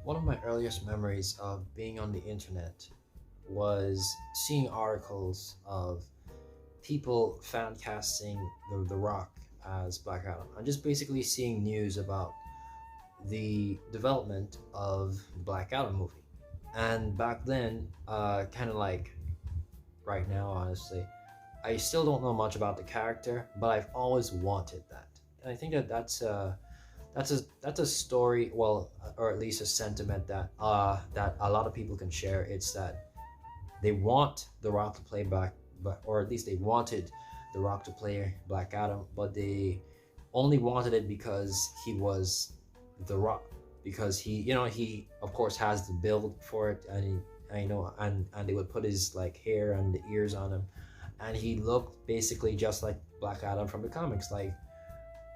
One of my earliest memories of being on the internet was seeing articles of people fan casting the Rock as Black Adam, and just basically seeing news about the development of the Black Adam movie. And back then, kind of like right now, honestly, I still don't know much about the character, but I've always wanted that. And I think that that's a story, well, or at least a sentiment that a lot of people can share. It's that they want The Rock to play back, but or at least they wanted The Rock to play Black Adam, but they only wanted it because he was The Rock, because he of course has the build for it, and and they would put his like hair and the ears on him, and he looked basically just like Black Adam from the comics. Like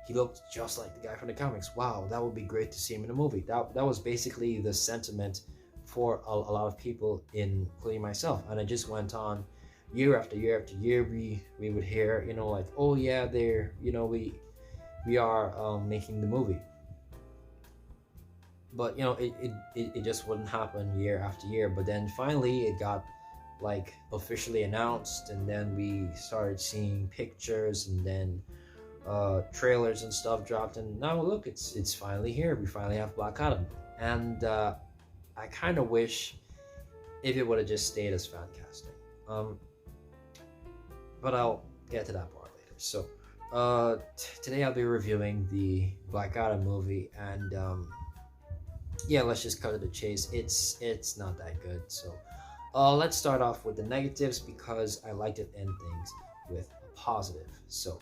he looked just like the guy from the comics. Wow, that would be great to see him in a movie. That was basically the sentiment for a lot of people, including myself. And it just went on year after year after year. We would hear, like, oh yeah, they're, we are making the movie. But it just wouldn't happen year after year. But then finally it got like officially announced, and then we started seeing pictures, and then trailers and stuff dropped, and now look, it's finally here. We finally have Black Adam, and I kind of wish if it would have just stayed as fan casting. But I'll get to that part later. So today I'll be reviewing the Black Adam movie, and yeah, let's just cut to the chase. It's not that good. So let's start off with the negatives, because I like to end things with a positive. So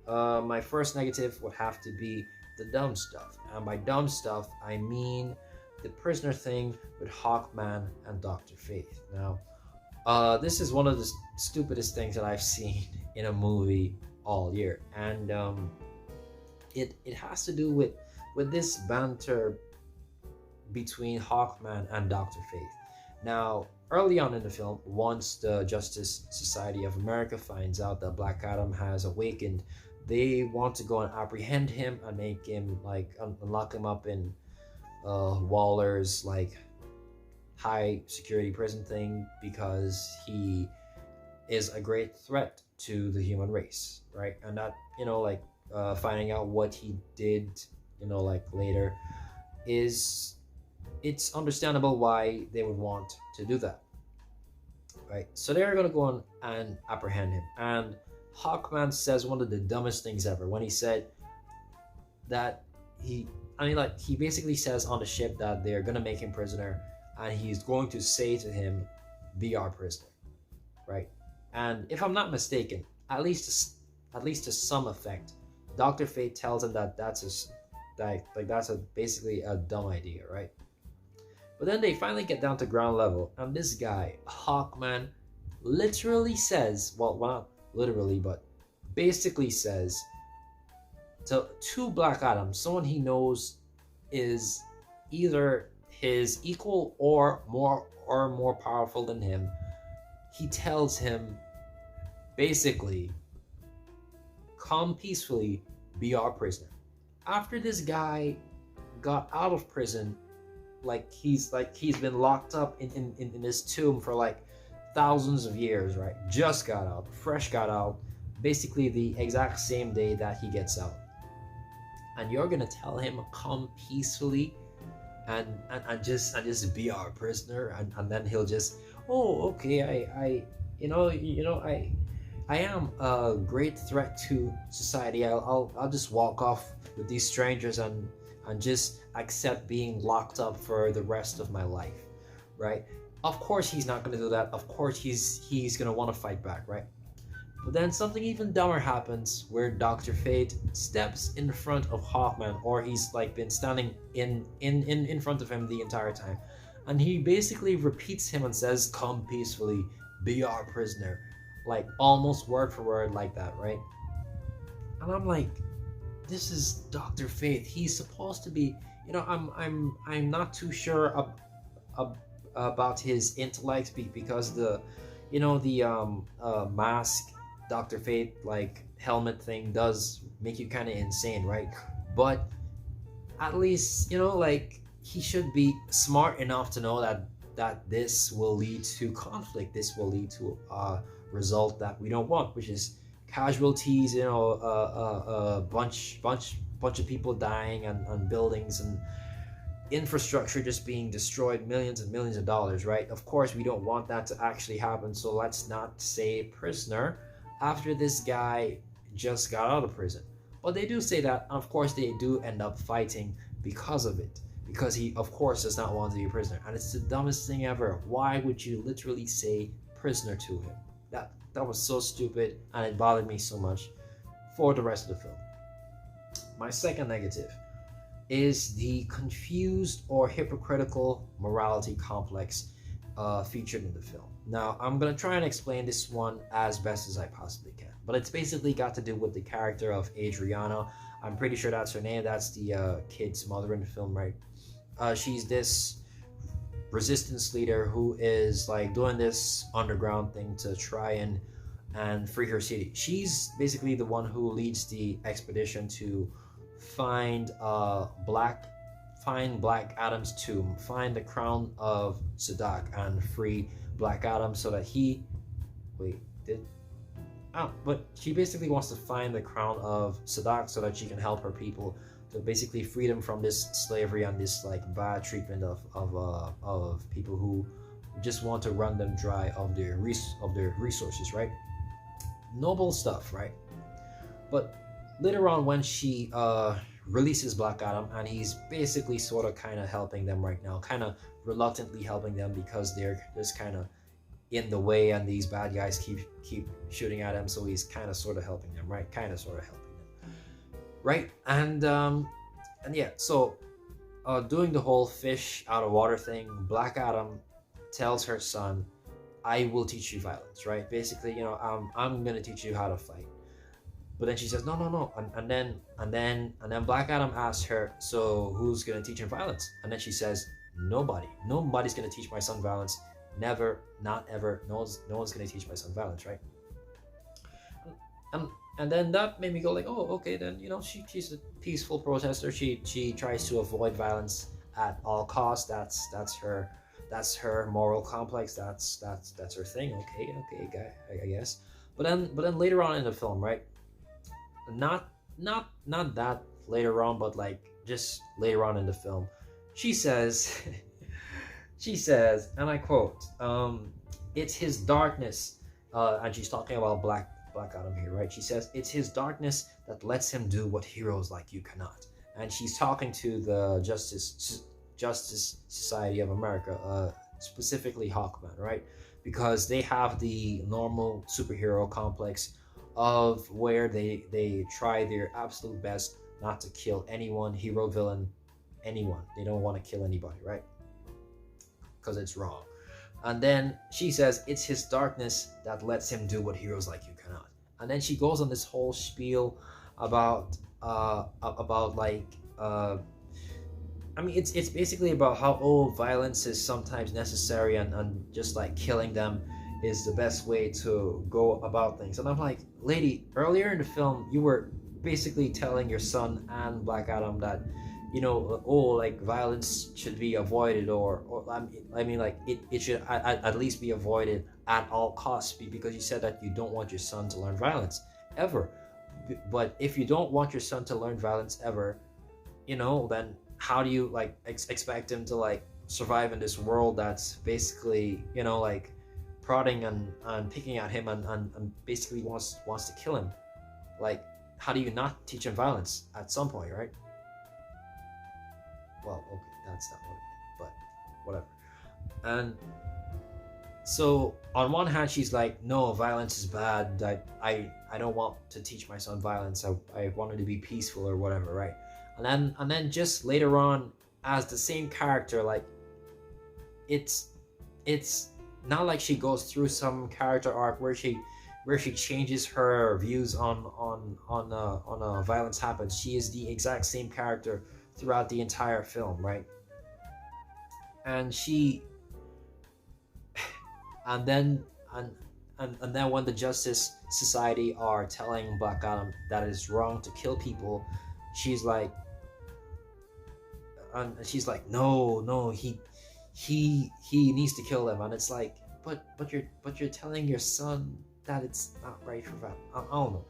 my first negative would have to be the dumb stuff. And by dumb stuff, I mean the prisoner thing with Hawkman and Dr. Fate. Now, this is one of the stupidest things that I've seen in a movie all year. And it has to do with this banter between Hawkman and Dr. Fate. Now, early on in the film, once the Justice Society of America finds out that Black Adam has awakened, they want to go and apprehend him and make him like unlock him up in Waller's like high security prison thing, because he is a great threat to the human race, right? And that finding out what he did, like later, is it's understandable why they would want to do that, right? So they're gonna go on and apprehend him, and Hawkman says one of the dumbest things ever when he said that he basically says on the ship that they're gonna make him prisoner, and he's going to say to him, "Be our prisoner," right? And if I'm not mistaken, at least to some effect, Dr. Fate tells him that that's basically a dumb idea, right? But then they finally get down to ground level, and this guy, Hawkman, literally says, well, not literally, but basically says to Black Adam, someone he knows is either his equal or more powerful than him, he tells him basically, "Come peacefully, be our prisoner." After this guy got out of prison, he's been locked up in this tomb for like thousands of years, right? Just got out, fresh got out, basically the exact same day that he gets out. And you're gonna tell him, "Come peacefully and just be our prisoner," and then he'll just, "Oh, okay, I am a great threat to society. I'll just walk off with these strangers and just accept being locked up for the rest of my life," right? Of course he's not going to do that. Of course he's going to want to fight back, right? But then something even dumber happens, where Dr. Fate steps in front of Hawkman, or he's like been standing in front of him the entire time, and he basically repeats him and says, "Come peacefully, be our prisoner," like almost word for word like that, right? And I'm like, this is Dr. Fate. He's supposed to be, I'm not too sure about his intellect, because the mask, Dr. Fate like helmet thing does make you kind of insane, right? But at least he should be smart enough to know that this will lead to conflict. This will lead to a result that we don't want, which is casualties. Bunch of people dying, and buildings and infrastructure just being destroyed, millions and millions of dollars, right? Of course, we don't want that to actually happen. So let's not say prisoner after this guy just got out of prison. But they do say that, and of course, they do end up fighting because of it. Because he, of course, does not want to be a prisoner. And it's the dumbest thing ever. Why would you literally say prisoner to him? That was so stupid, and it bothered me so much for the rest of the film. My second negative is the confused or hypocritical morality complex featured in the film. Now, I'm going to try and explain this one as best as I possibly can. But it's basically got to do with the character of Adriana. I'm pretty sure that's her name. That's the kid's mother in the film, right? She's this resistance leader who is like doing this underground thing to try and free her city. She's basically the one who leads the expedition to find Black Adam's tomb, find the crown of Sadak, and free Black Adam so that he but she basically wants to find the crown of Sadak so that she can help her people to basically free them from this slavery and this like bad treatment of people who just want to run them dry of their resources, right? Noble stuff, right? But later on, when she releases Black Adam, and he's basically sort of kind of helping them right now, kind of reluctantly helping them because they're just kind of in the way, and these bad guys keep shooting at him, so he's kind of sort of helping them, right? Kind of sort of helping them, right? And yeah, so doing the whole fish out of water thing, Black Adam tells her son, I will teach you violence, right? Basically, I'm gonna teach you how to fight. But then she says, no. And then Black Adam asks her, so who's gonna teach him violence? And then she says, nobody. Nobody's gonna teach my son violence. Never, not ever. No one's gonna teach my son violence, right? And then that made me go like, oh, okay, then she's a peaceful protester. She tries to avoid violence at all costs. That's her moral complex. That's her thing. Okay, I guess. But then later on in the film, right? Not that later on, but like just later on in the film, she says, and I quote, it's his darkness, and she's talking about Black Adam here, right? She says, it's his darkness that lets him do what heroes like you cannot. And she's talking to the Justice Society of America, specifically Hawkman, right? Because they have the normal superhero complex of where they try their absolute best not to kill anyone, hero, villain, anyone. They don't want to kill anybody, right? Because it's wrong. And then she says it's his darkness that lets him do what heroes like you cannot. And then she goes on this whole spiel about it's basically about how violence is sometimes necessary, and just like killing them is the best way to go about things. And I'm like, lady, earlier in the film you were basically telling your son and Black Adam that like violence should be avoided, or I mean like it should at least be avoided at all costs, because you said that you don't want your son to learn violence ever. But if you don't want your son to learn violence ever, then how do you like expect him to like survive in this world that's basically like prodding and picking at him and basically wants to kill him? Like, how do you not teach him violence at some point, right? Well, okay, that's not what I meant, but whatever. And so on one hand she's like, no, violence is bad, I don't want to teach my son violence, I wanted to be peaceful or whatever, right? And then just later on, as the same character, like it's not like she goes through some character arc where she changes her views on violence happens. She is the exact same character throughout the entire film, right? And then when the Justice Society are telling Black Adam that it is wrong to kill people, she's like, and she's like, no, he needs to kill them, and it's like, but you're telling your son that it's not right for that. I don't know,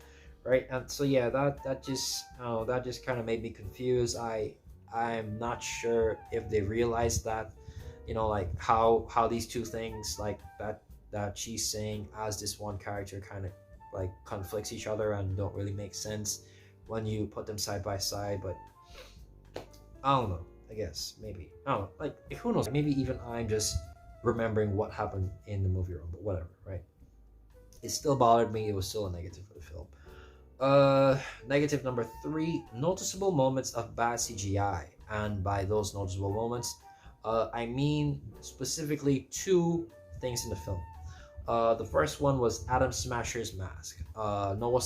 right? And so yeah, that just that just kind of made me confused. I'm not sure if they realized that, like how these two things like that she's saying as this one character kind of like conflicts each other and don't really make sense when you put them side by side. But I don't know. I guess maybe I don't know. Like who knows? Maybe even I'm just remembering what happened in the movie room. But whatever, right? It still bothered me. It was still a negative for the film. Negative number 3: noticeable moments of bad CGI. And by those noticeable moments, I mean specifically two things in the film. The first one was Adam Smasher's mask. Noah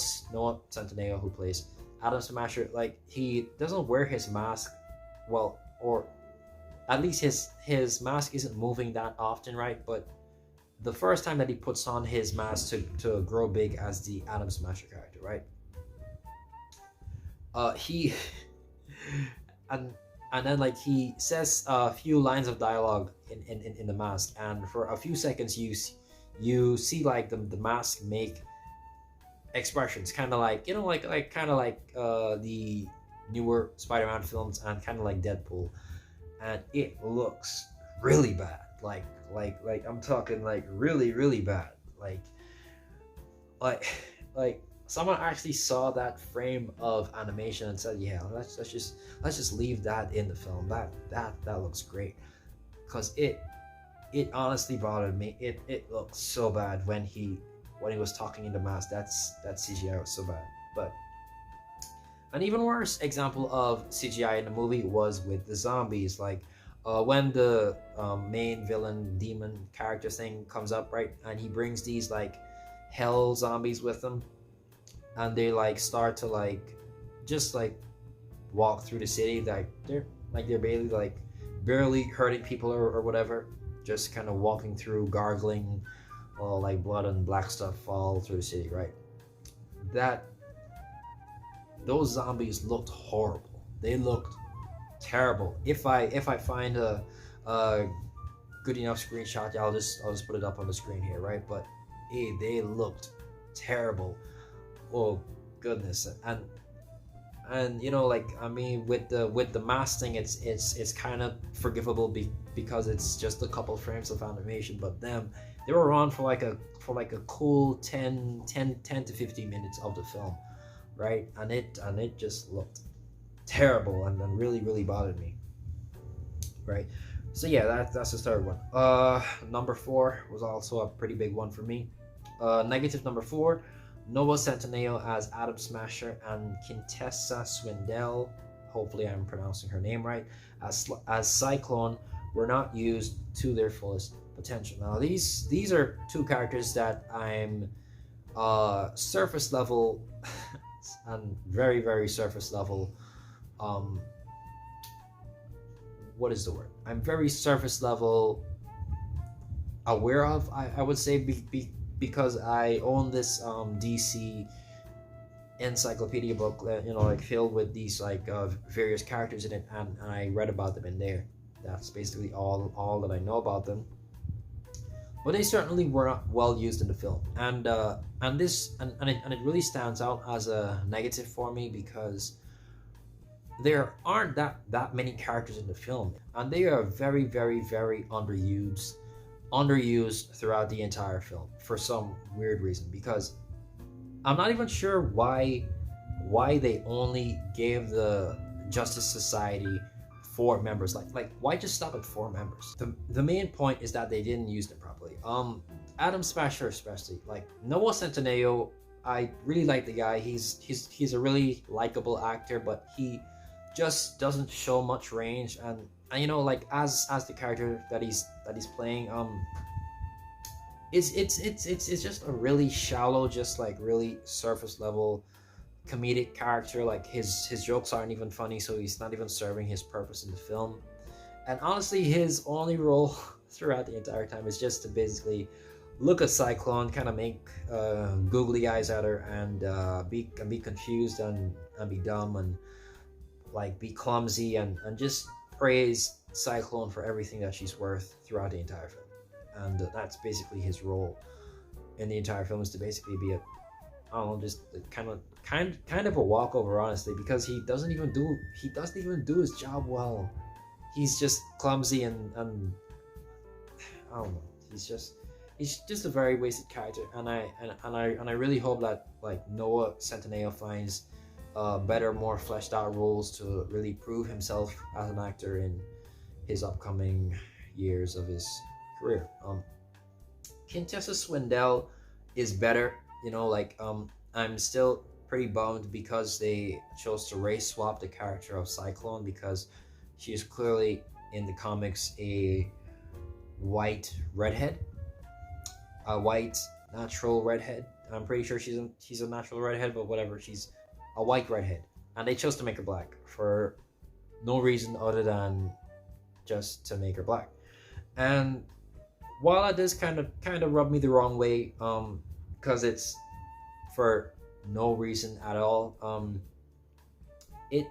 Centineo, who plays Adam Smasher, like he doesn't wear his mask well, or at least his mask isn't moving that often, right? But the first time that he puts on his mask to grow big as the Adam Smasher character, right? He and then like he says a few lines of dialogue in the mask, and for a few seconds you see like the mask make expressions, kind of like kind of like the newer Spider-Man films, and kind of like Deadpool, and it looks really bad. Like I'm talking like really bad. Like someone actually saw that frame of animation and said, yeah, let's just leave that in the film. That looks great, because it honestly bothered me. It looked so bad when he was talking in the mask. That CGI was so bad. But an even worse example of CGI in the movie was with the zombies. Like when the main villain demon character thing comes up, right, and he brings these like hell zombies with him, and they like start to like just like walk through the city. They're barely hurting people or whatever, just kind of walking through, gargling, all like blood and black stuff all through the city, right? Those zombies looked horrible. They looked terrible. If I find a good enough screenshot, yeah, I'll just put it up on the screen here, right? But they looked terrible. Oh goodness. And like, I mean, with the mask thing, it's kind of forgivable because it's just a couple frames of animation. But they were on for like a cool 10 to 15 minutes of the film, right? And it just looked terrible and really bothered me, right? So yeah, that's the third one. Number 4 was also a pretty big one for me. Negative number 4: Noah Centineo as Adam Smasher and Quintessa Swindell, hopefully I'm pronouncing her name right, as Cyclone were not used to their fullest potential. Now these are two characters that I'm surface level and very surface level, what is the word? I'm very surface level aware of, I would say, because I own this DC encyclopedia book, like filled with these like various characters in it, and I read about them in there. That's basically all that I know about them. But they certainly were not well used in the film, and it really stands out as a negative for me, because there aren't that many characters in the film, and they are very underused throughout the entire film for some weird reason. Because I'm not even sure why they only gave the Justice Society 4 members. Like why just stop at 4 members? The main point is that they didn't use them properly. Adam Smasher especially, like Noah Centineo, I really like the guy. He's a really likable actor, but he just doesn't show much range, and like as the character that he's playing, it's just a really shallow, just like really surface level comedic character. Like his jokes aren't even funny, so he's not even serving his purpose in the film. And honestly, his only role throughout the entire time is just to basically look at Cyclone, kind of make googly eyes at her, and be confused and be dumb, and like be clumsy, and just praise Cyclone for everything that she's worth throughout the entire film, and that's basically his role in the entire film, is to basically be a, I don't know, just a kind of a walkover, honestly, because he doesn't even do his job well. He's just clumsy and I don't know. He's just a very wasted character, and I really hope that like Noah Centineo finds better, more fleshed out roles to really prove himself as an actor in his upcoming years of his career. Quintessa Swindell is better, you know, like I'm still pretty bummed because they chose to race swap the character of Cyclone, because she is clearly in the comics a white redhead, a white natural redhead. I'm pretty sure she's a natural redhead, but whatever, she's a white redhead, and they chose to make her black for no reason other than just to make her black. And while that does kind of rub me the wrong way, because it's for no reason at all, it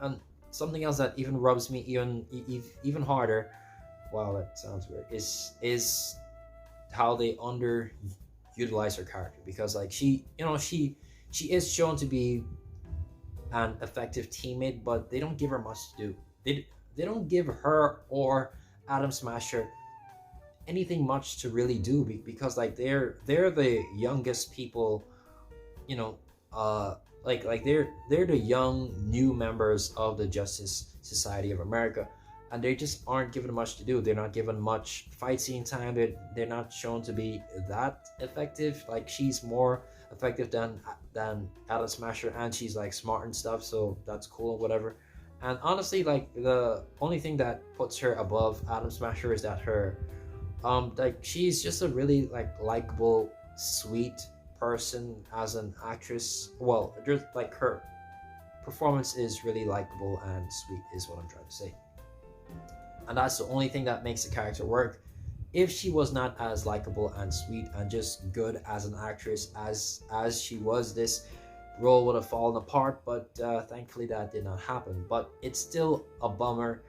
and something else that even rubs me even harder. Wow, that sounds weird. Is how they underutilize her character, because like she is shown to be an effective teammate, but they don't give her much to do. They don't give her or Adam Smasher anything much to really do, because like they're the youngest people, you know, like they're the young new members of the Justice Society of America, and they just aren't given much to do. They're not given much fight scene time. They're not shown to be that effective. Like she's more effective than Adam Smasher, and she's like smart and stuff, so that's cool, whatever. And honestly, like the only thing that puts her above Adam Smasher is that her like she's just a really like likable, sweet person as an actress. Well, just like her performance is really likable and sweet is what I'm trying to say. And that's the only thing that makes the character work. If she was not as likable and sweet and just good as an actress as she was, this role would have fallen apart, but thankfully that did not happen. But it's still a bummer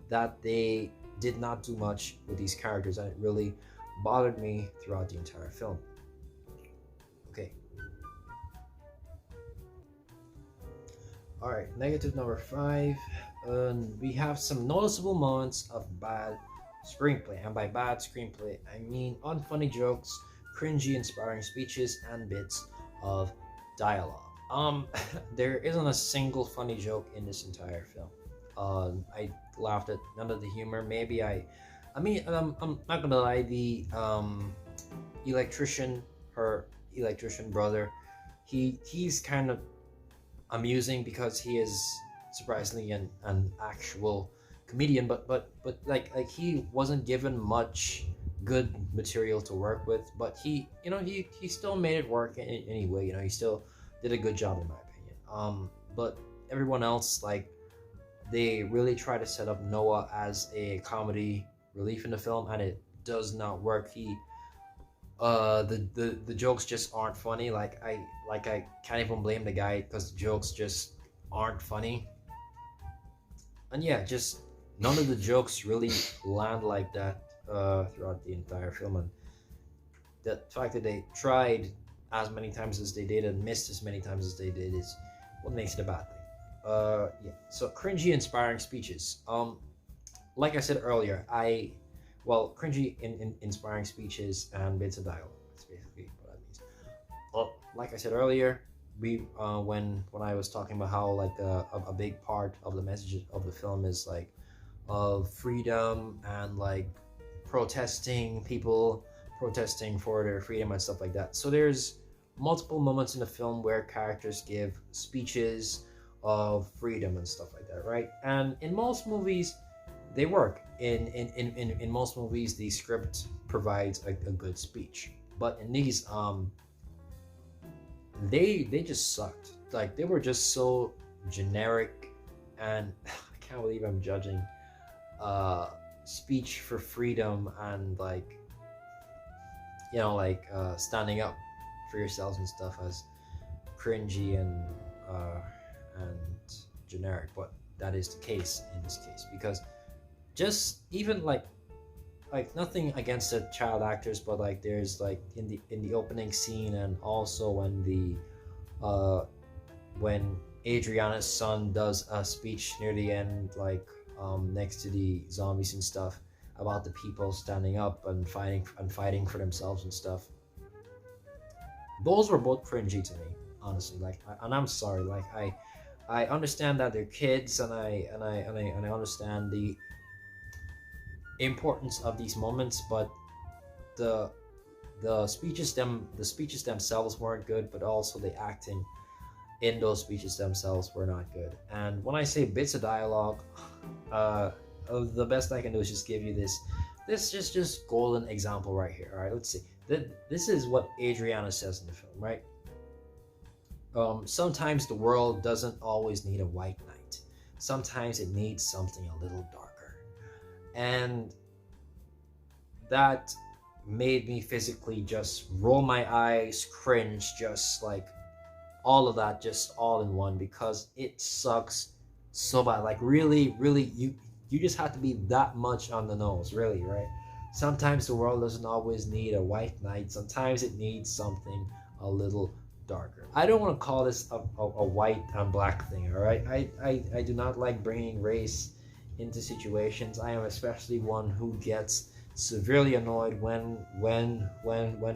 that they did not do much with these characters, and it really bothered me throughout the entire film. Okay. Alright, negative number 5. We have some noticeable moments of bad screenplay, and by bad screenplay I mean unfunny jokes, cringy inspiring speeches, and bits of dialogue. There isn't a single funny joke in this entire film. I laughed at none of the humor. Maybe I mean, I'm not gonna lie, the electrician, her electrician brother, he's kind of amusing because he is surprisingly an actual comedian, but like he wasn't given much good material to work with, but he still made it work anyway. He still did a good job in my opinion. But everyone else, like, they really try to set up Noah as a comedy relief in the film, and it does not work. The jokes just aren't funny. Like I can't even blame the guy, because the jokes just aren't funny. And yeah, just none of the jokes really land like that throughout the entire film. And the fact that they tried as many times as they did and missed as many times as they did is what makes it a bad thing. Yeah. So cringy inspiring speeches. Like I said earlier, cringy in inspiring speeches and bits of dialogue. That's basically what that means. Well, like I said earlier, we when I was talking about how like a big part of the message of the film is like of freedom and like people protesting for their freedom and stuff like that. So there's multiple moments in the film where characters give speeches of freedom and stuff like that, right? And in most movies, they work. In most movies, the script provides a good speech. But in these, they just sucked. Like, they were just so generic, and I can't believe I'm judging speech for freedom and like, standing up for yourselves and stuff as cringy and generic. But that is the case in this case, because just even like nothing against the child actors, but like there's like in the opening scene, and also when Adriana's son does a speech near the end, like next to the zombies and stuff, about the people standing up and fighting for themselves and stuff. Those were both cringy to me, honestly. And I'm sorry. I understand that they're kids, and I understand the importance of these moments, but the the speeches themselves weren't good, but also the acting in those speeches themselves were not good. And when I say bits of dialogue, the best I can do is just give you this just golden example right here. All right, let's see. This is what Adriana says in the film, right? Sometimes the world doesn't always need a white knight. Sometimes it needs something a little darker. And that made me physically just roll my eyes, cringe, just like all of that, just all in one, because it sucks so bad. Like really, you just have to be that much on the nose, really, right? Sometimes the world doesn't always need a white knight. Sometimes it needs something a little darker. I don't want to call this a white and black thing, all right? I do not like bringing race into situations. I am especially one who gets severely annoyed when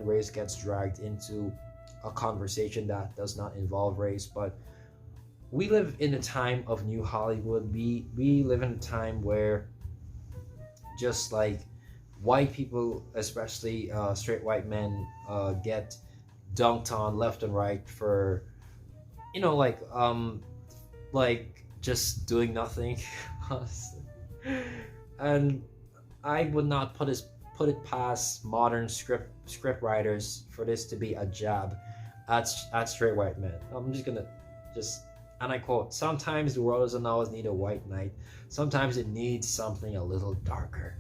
race gets dragged into a conversation that does not involve race. But we live in a time of new Hollywood. We live in a time where just like white people, especially straight white men, get dunked on left and right for, you know, like just doing nothing. And I would not put it past modern script writers for this to be a jab at straight white men. I'm just gonna and I quote, sometimes the world doesn't always need a white knight. Sometimes it needs something a little darker.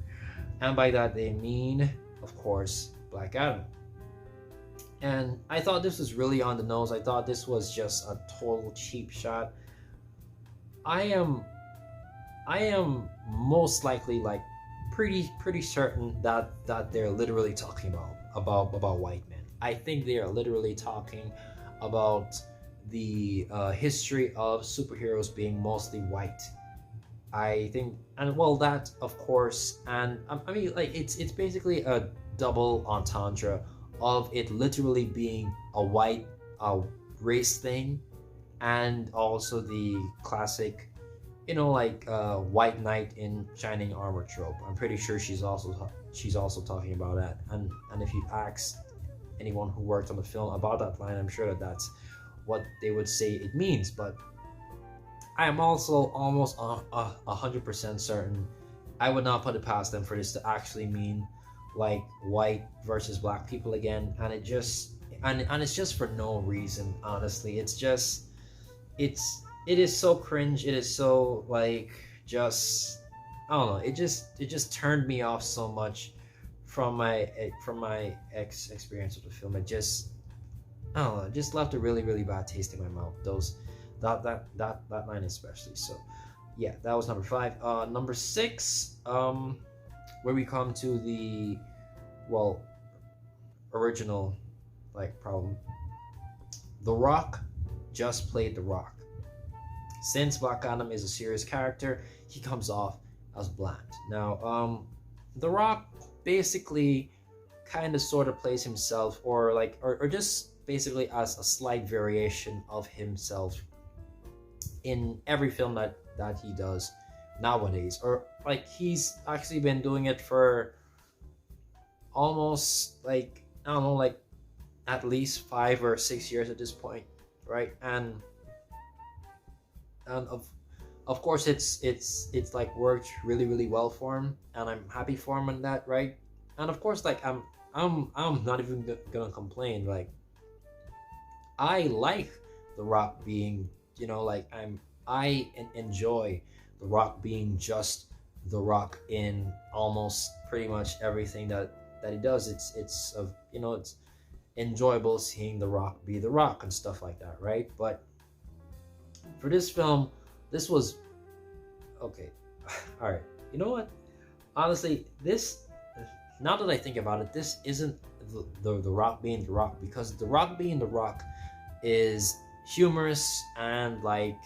And by that they mean, of course, Black Adam. And I thought this was really on the nose. I thought this was just a total cheap shot. I am most likely like pretty certain that they're literally talking about white men. I think they are literally talking about the history of superheroes being mostly white. I think, and well, that of course, and I mean, like it's basically a double entendre of it literally being a white race thing, and also the classic, you know, like white knight in shining armor trope. I'm pretty sure she's also talking about that. And if you ask anyone who worked on the film about that line, I'm sure that's what they would say it means. But I am also almost 100% certain I would not put it past them for this to actually mean like white versus black people again. And it just and it's just for no reason, honestly. It is so cringe. It is so like just, I don't know. It just turned me off so much from my experience with the film. It just, I don't know. It just left a really bad taste in my mouth. That line especially. So yeah, that was number 5. Number 6, where we come to the original like problem. The Rock just played The Rock. Since Black Adam is a serious character, he comes off as bland. Now, The Rock basically kind of sort of plays himself, or just basically as a slight variation of himself in every film that he does nowadays. Or like he's actually been doing it for almost like, I don't know, like at least 5 or 6 years at this point, right? And of course it's like worked really well for him, and I'm happy for him on that, right? And of course, like I'm not even gonna complain. Like I like The Rock being, you know, like I enjoy The Rock being just The Rock in almost pretty much everything that he does. It's you know, it's enjoyable seeing The Rock be The Rock and stuff like that, right? But for this film, this was okay, all right. You know what? Honestly, this, now that I think about it, this isn't the Rock being the Rock, because the Rock being the Rock is humorous and like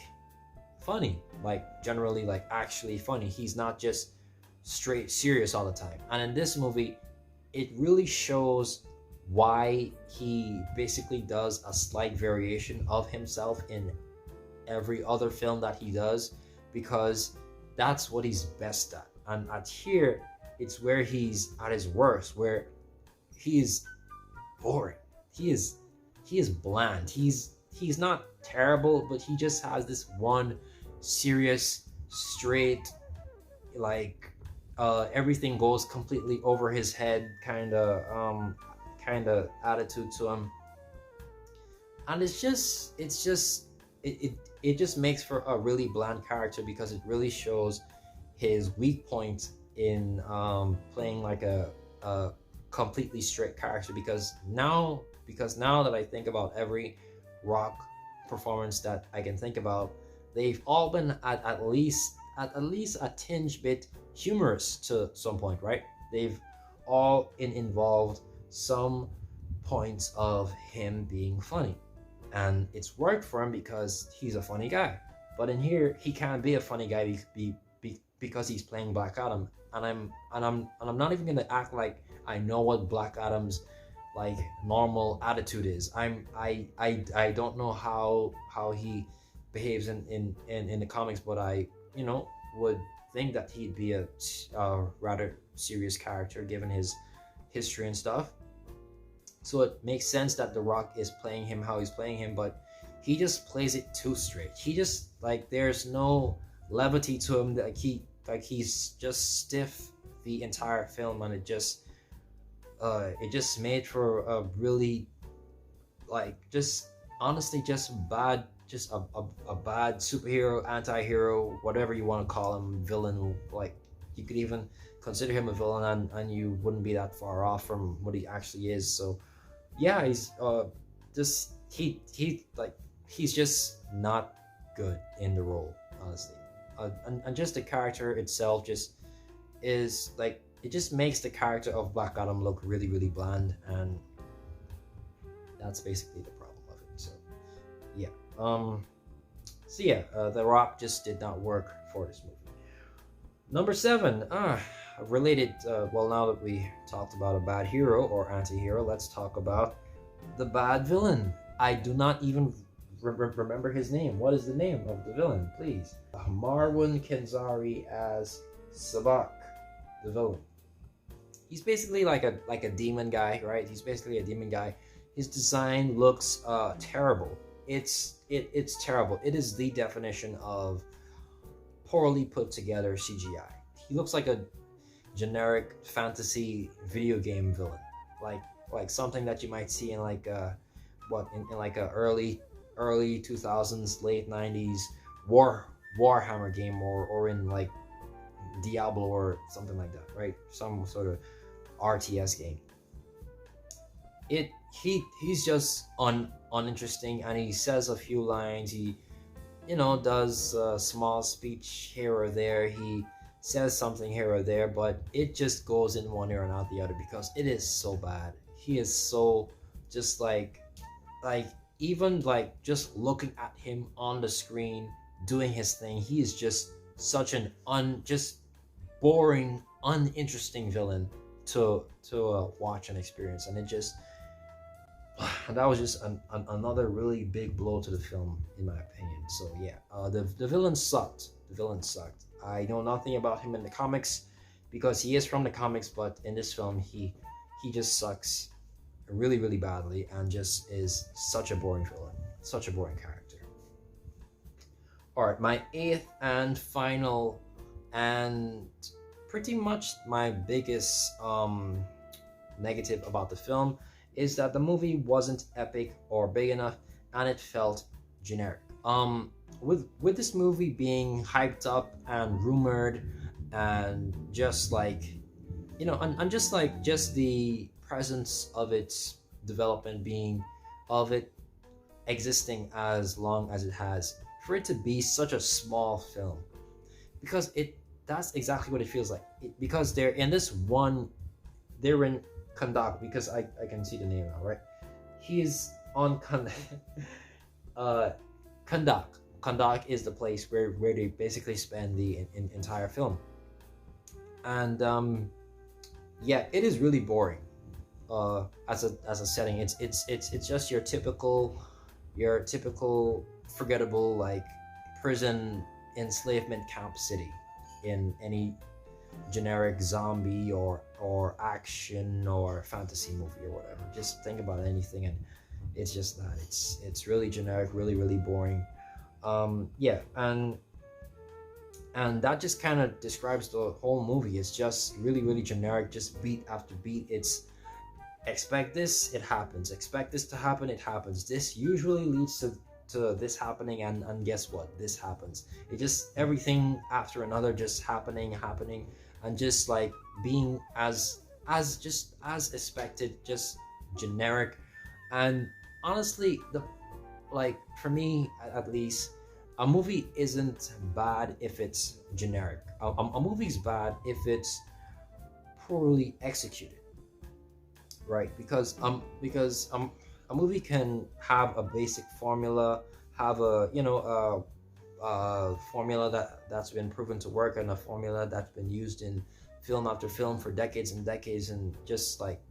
funny, like generally like actually funny. He's not just straight serious all the time. And in this movie, it really shows why he basically does a slight variation of himself in every other film that he does, because that's what he's best at. And at here, it's where he's at his worst, where he's boring. He is bland. He's not terrible, but he just has this one serious, straight, like everything goes completely over his head kind of attitude to him. And it just makes for a really bland character, because it really shows his weak point in playing like a completely straight character. Because now that I think about every Rock performance that I can think about, they've all been at least a tinge bit humorous to some point, right? They've all involved some points of him being funny, and it's worked for him because he's a funny guy. But in here, he can't be a funny guy because he's playing Black Adam, and I'm not even gonna act like I know what Black Adam's like normal attitude is. I don't know how he behaves in the comics, but I would think that he'd be a rather serious character given his history and stuff. So it makes sense that The Rock is playing him how he's playing him, but he just plays it too straight. He just like there's no levity to him. He's just stiff the entire film, and it just made for a really just honestly just bad, just a bad superhero, anti-hero, whatever you want to call him, villain. Like you could even consider him a villain, and you wouldn't be that far off from what he actually is. So yeah, he's just he's just not good in the role, honestly. And just the character itself just is like, it just makes the character of Black Adam look really, really bland, and that's basically the problem of it. So yeah, The Rock just did not work for this movie. Number 7, related. Well, now that we talked about a bad hero or anti-hero, let's talk about the bad villain. I do not even remember his name. What is the name of the villain, please? Marwan Kenzari as Sabak, the villain. He's basically like a demon guy, right? He's basically a demon guy. His design looks terrible. It's terrible. It is the definition of poorly put together CGI. He looks like a generic fantasy video game villain, like something that you might see in like in like a early 2000s, late 90s Warhammer game, or in like Diablo or something like that, right? Some sort of RTS game. He's just uninteresting, and he says a few lines. He does a small speech here or there. He says something here or there, but it just goes in one ear and out the other, because it is so bad. He is so just like even like just looking at him on the screen doing his thing, he is just such an just boring, uninteresting villain to watch and experience. And that was just another really big blow to the film, in my opinion. So yeah, the villain sucked. I know nothing about him in the comics, because he is from the comics, but in this film he just sucks really, really badly, and just is such a boring villain, such a boring character. All right, my 8th and final, and pretty much my biggest negative about the film, is that the movie wasn't epic or big enough, and it felt generic. With this movie being hyped up and rumored, and just like and just the presence of its development of it existing as long as it has, for it to be such a small film, because it that's exactly what it feels like. Because they're in this one, they're in Kandak, because I can see the name now, right? He's on uh, Kandak. Kandak is the place where they basically spend the entire film, and yeah, it is really boring. As a setting, it's just your typical forgettable like prison enslavement camp city in any generic zombie or action or fantasy movie or whatever. Just think about anything, and it's just that it's really generic, really boring. Yeah, and that just kind of describes the whole movie. It's just really generic, just beat after beat. It's expect this, it happens. Expect this to happen, it happens. This usually leads to this happening, and guess what? This happens. It just everything after another just happening, and just like being as expected, just generic. And honestly, the like for me at least, a movie isn't bad if it's generic. A movie's bad if it's poorly executed, right? Because a movie can have a basic formula, have a formula that's been proven to work, and a formula that's been used in film after film for decades and decades, and just like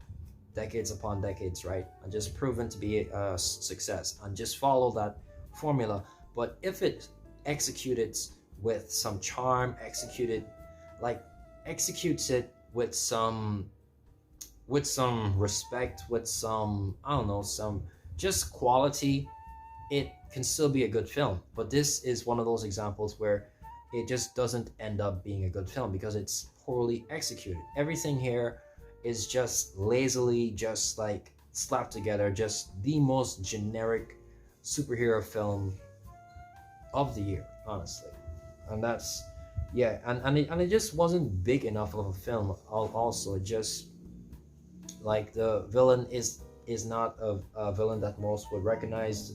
decades upon decades, right? And just proven to be a success, and just follow that formula. But if it executed with some charm, executes it with some respect, with some, I don't know, some just quality, it can still be a good film. But this is one of those examples where it just doesn't end up being a good film because it's poorly executed. Everything here is just lazily just like slapped together, just the most generic superhero film of the year, honestly. And that's, yeah, and it just wasn't big enough of a film. Also, it just like the villain is not a villain that most would recognize.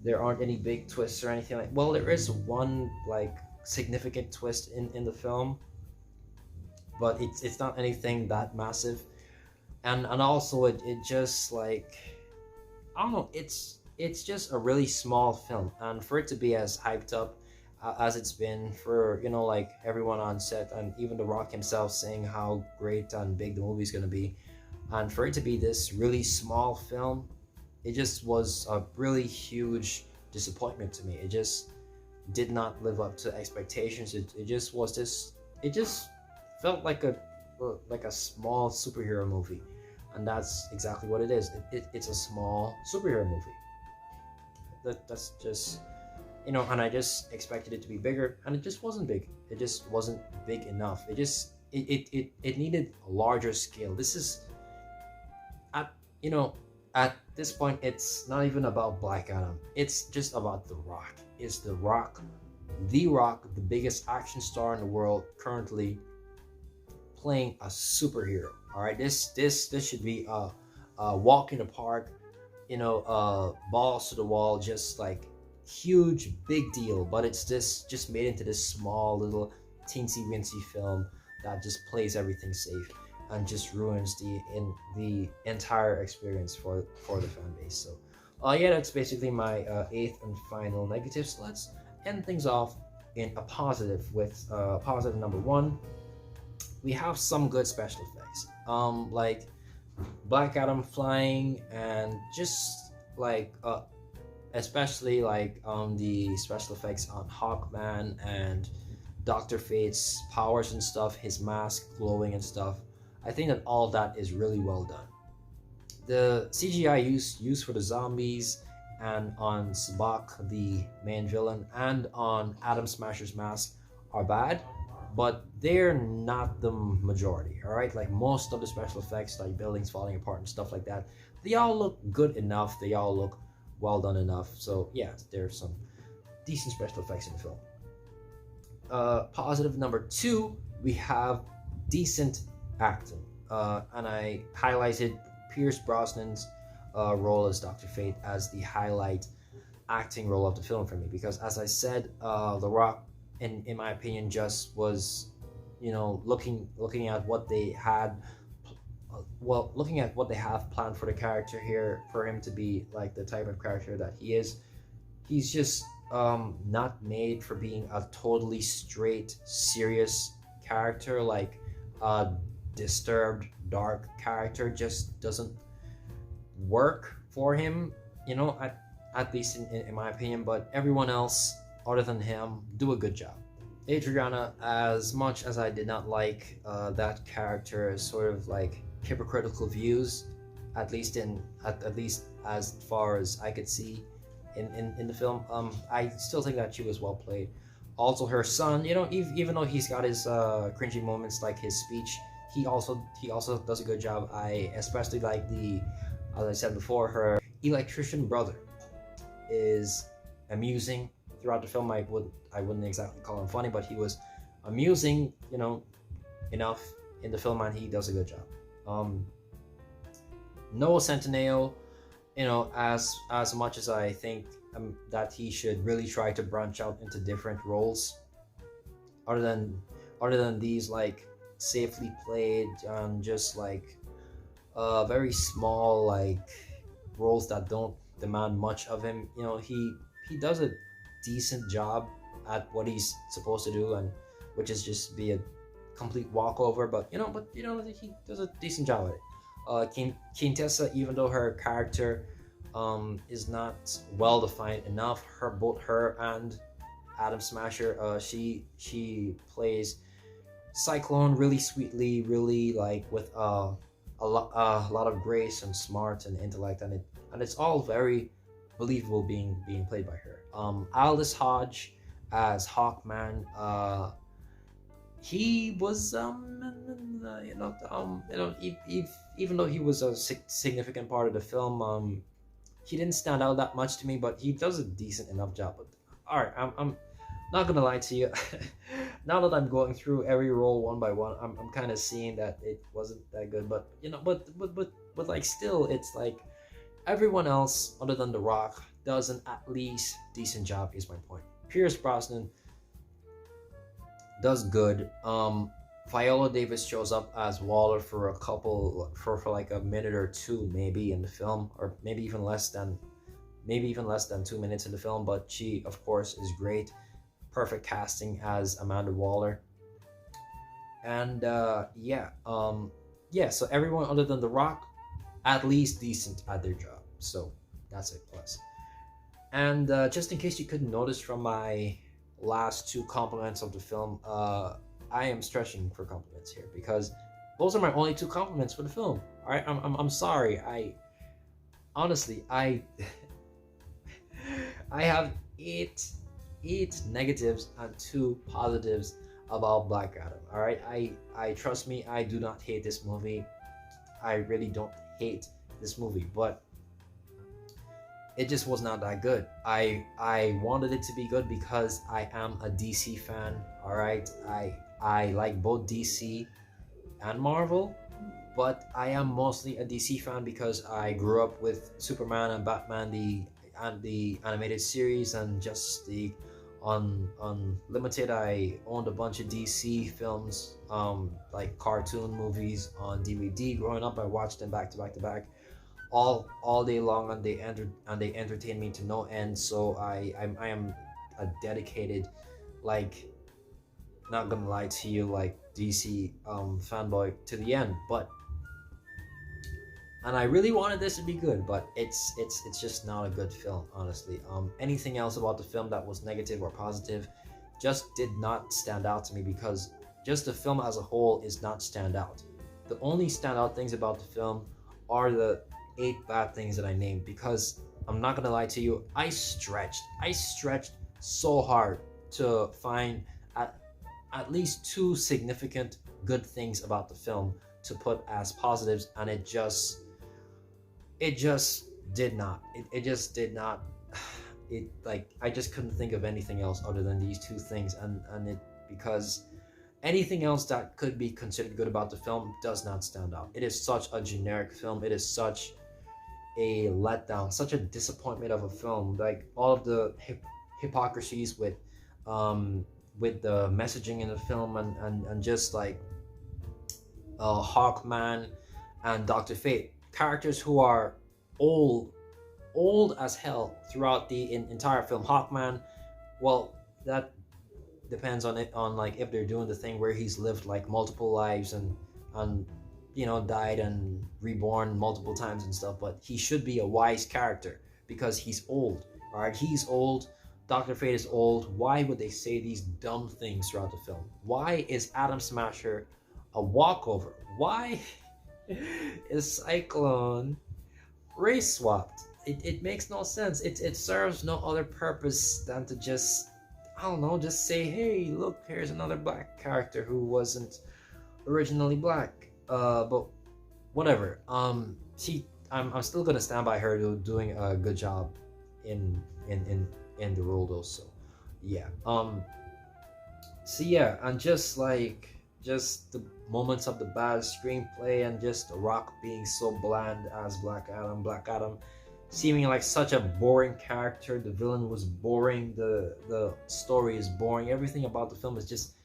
There aren't any big twists or anything like. Well, there is one like significant twist in the film, but it's not anything that massive. And also it just like, I don't know, it's just a really small film, and for it to be as hyped up as it's been, for like everyone on set and even The Rock himself saying how great and big the movie's gonna be, and for it to be this really small film, it just was a really huge disappointment to me. It just did not live up to expectations. It just was this. It just felt like a small superhero movie, and that's exactly what it is. It's a small superhero movie. That's just, and I just expected it to be bigger, and it just wasn't big. It just wasn't big enough. It needed a larger scale. This is at this point, it's not even about Black Adam. It's just about The Rock. It's The Rock, the biggest action star in the world currently, playing a superhero. All right, this should be a walk in the park, balls to the wall, just like huge, big deal. But it's this just made into this small little teensy wincy film that just plays everything safe and just ruins the entire experience for the fan base. So yeah, that's basically my eighth and final negative. So let's end things off in a positive with positive number one. We have some good special effects, like Black Adam flying, and just like especially like the special effects on Hawkman and Dr. Fate's powers and stuff, his mask glowing and stuff. I think that all of that is really well done. The CGI used for the zombies and on Sabak, the main villain, and on Atom Smasher's mask are bad, but they're not the majority. All right, like most of the special effects, like buildings falling apart and stuff like that, they all look good enough. They all look well done enough. So yeah, there's some decent special effects in the film. Positive number two, we have decent acting, and I highlighted Pierce Brosnan's role as Dr. Fate as the highlight acting role of the film for me, because as I said, The Rock in my opinion, just was, looking at what they had, looking at what they have planned for the character here, for him to be like the type of character that he is. He's just not made for being a totally straight, serious character. Like a disturbed, dark character just doesn't work for him, at least in my opinion. But everyone else, other than him, do a good job. Adriana, as much as I did not like that character's sort of like hypocritical views, at least at least as far as I could see in the film, I still think that she was well played. Also, her son, even though he's got his cringy moments like his speech, he also does a good job. I especially like as I said before, her electrician brother is amusing throughout the film. I wouldn't exactly call him funny, but he was amusing, enough in the film, and he does a good job. Noah Centineo, as much as I think that he should really try to branch out into different roles, other than these like safely played and just like very small like roles that don't demand much of him. He does a decent job at what he's supposed to do, and which is just be a complete walkover. But he does a decent job at it. Quintessa, even though her character is not well defined enough, both her and Adam Smasher, she plays Cyclone really sweetly, really like with a lot of grace and smart and intellect, and it's all very believable being played by her. Aldous Hodge as Hawkman, he was even though he was a significant part of the film, he didn't stand out that much to me, but he does a decent enough job. But all right, I'm not gonna lie to you. Now that I'm going through every role one by one, I'm kind of seeing that it wasn't that good. But but like still, it's like everyone else other than The Rock does an at least decent job. Is my point. Pierce Brosnan does good. Viola Davis shows up as Waller for like a minute or two maybe in the film, or maybe even less than 2 minutes in the film, but she of course is great. Perfect casting as Amanda Waller. And so everyone other than The Rock at least decent at their job, so that's a plus. And just in case you couldn't notice from my last two compliments of the film, I am stretching for compliments here because those are my only two compliments for the film. All right, I'm sorry. I honestly I have eight negatives and 2 positives about Black Adam. All right, I trust me, I do not hate this movie. I really don't hate this movie, but it just was not that good. I wanted it to be good because I am a DC fan. All right, I like both DC and Marvel, but I am mostly a DC fan because I grew up with Superman and Batman, the animated series, and Justice League Unlimited. I owned a bunch of DC films, like cartoon movies on DVD. Growing up, I watched them back to back to back, all day long, and they entertained me to no end. So I am a dedicated, like, not gonna lie to you, like DC fanboy to the end. And I really wanted this to be good, but it's just not a good film, honestly. Anything else about the film that was negative or positive just did not stand out to me, because just the film as a whole is not stand out. The only standout things about the film are the 8 bad things that I named, because I'm not gonna lie to you, I stretched so hard to find at least 2 significant good things about the film to put as positives, and it just did not. It just did not. It, like, I just couldn't think of anything else other than these 2 things, and it, because anything else that could be considered good about the film does not stand out. It is such a generic film. It is such a letdown, such a disappointment of a film. Like, all of the hypocrisies with with the messaging in the film, and just like Hawkman and Dr. Fate, characters who are old, old as hell throughout the entire film. Hawkman, well, that depends on it, on like if they're doing the thing where he's lived like multiple lives and died and reborn multiple times and stuff, but he should be a wise character because he's old. All right, he's old. Dr. Fate is old. Why would they say these dumb things throughout the film? Why is Atom Smasher a walkover? Why is Cyclone race swapped? It makes no sense. It serves no other purpose than to just, I don't know, just say, hey, look, here's another black character who wasn't originally black. But whatever. I'm still gonna stand by her doing a good job in the role though. So yeah. So yeah, and just the moments of the bad screenplay and just The Rock being so bland as Black Adam seeming like such a boring character. The villain was boring, the story is boring, everything about the film is just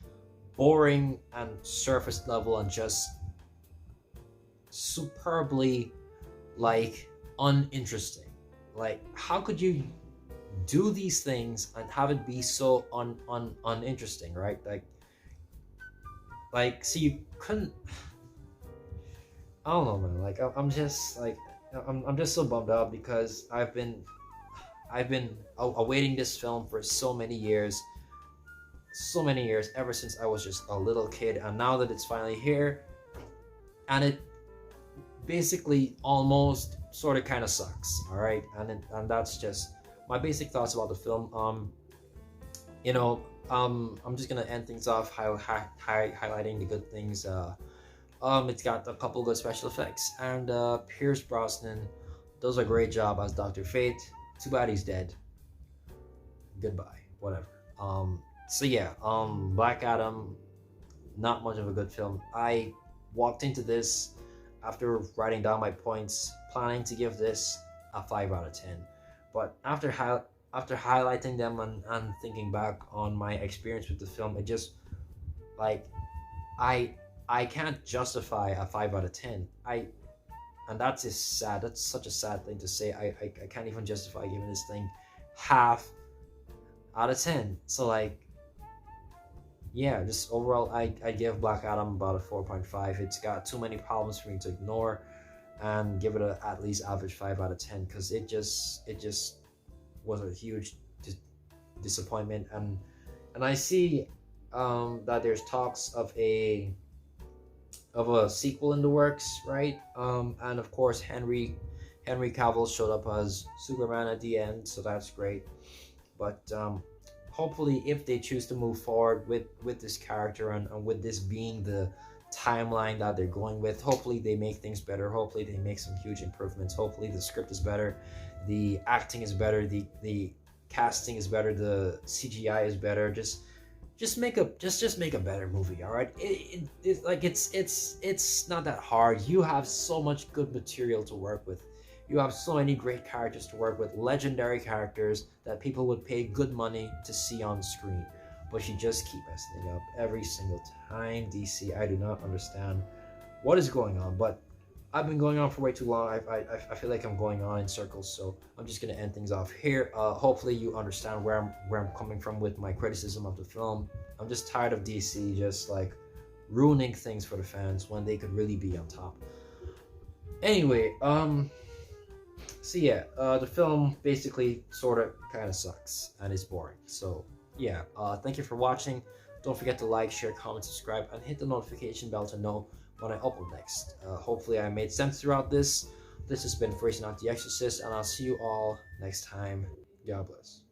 boring and surface level and just superbly like uninteresting. Like, how could you do these things and have it be so uninteresting, right? Like so you couldn't, I don't know, man. Like I'm just like I'm just so bummed out because I've been awaiting this film for so many years, ever since I was just a little kid, and now that it's finally here, and it basically almost sort of kind of sucks. All right, and that's just my basic thoughts about the film. I'm just gonna end things off highlighting the good things. It's got a couple good special effects, and Pierce Brosnan does a great job as Dr. Fate. Too bad he's dead. Goodbye. Whatever. So yeah. Black Adam, not much of a good film. I walked into this after writing down my points, planning to give this a 5 out of 10. But after highlighting them and thinking back on my experience with the film, it just like I can't justify a 5 out of 10. And that's just sad. That's such a sad thing to say. I can't even justify giving this thing half out of 10. So like, yeah, just overall, I give Black Adam about a 4.5. It's got too many problems for me to ignore, and give it a at least average 5 out of 10 because it just was a huge disappointment. And I see that there's talks of a sequel in the works, right? And of course Henry Cavill showed up as Superman at the end, so that's great. But hopefully, if they choose to move forward with this character and with this being the timeline that they're going with, hopefully they make things better. Hopefully they make some huge improvements. Hopefully the script is better, the acting is better, the casting is better, the CGI is better. Just make a better movie. All right, it's not that hard. You have so much good material to work with. You have so many great characters to work with, legendary characters that people would pay good money to see on screen. But you just keep messing it up every single time. DC, I do not understand what is going on. But I've been going on for way too long. I feel like I'm going on in circles, so I'm just gonna end things off here. Hopefully you understand where I'm coming from with my criticism of the film. I'm just tired of DC just like ruining things for the fans when they could really be on top. Anyway, so yeah, the film basically sort of kind of sucks and is boring. So yeah, thank you for watching. Don't forget to like, share, comment, subscribe, and hit the notification bell to know when I upload next. Hopefully I made sense throughout this. This has been Phrasing Out the Exorcist, and I'll see you all next time. God bless.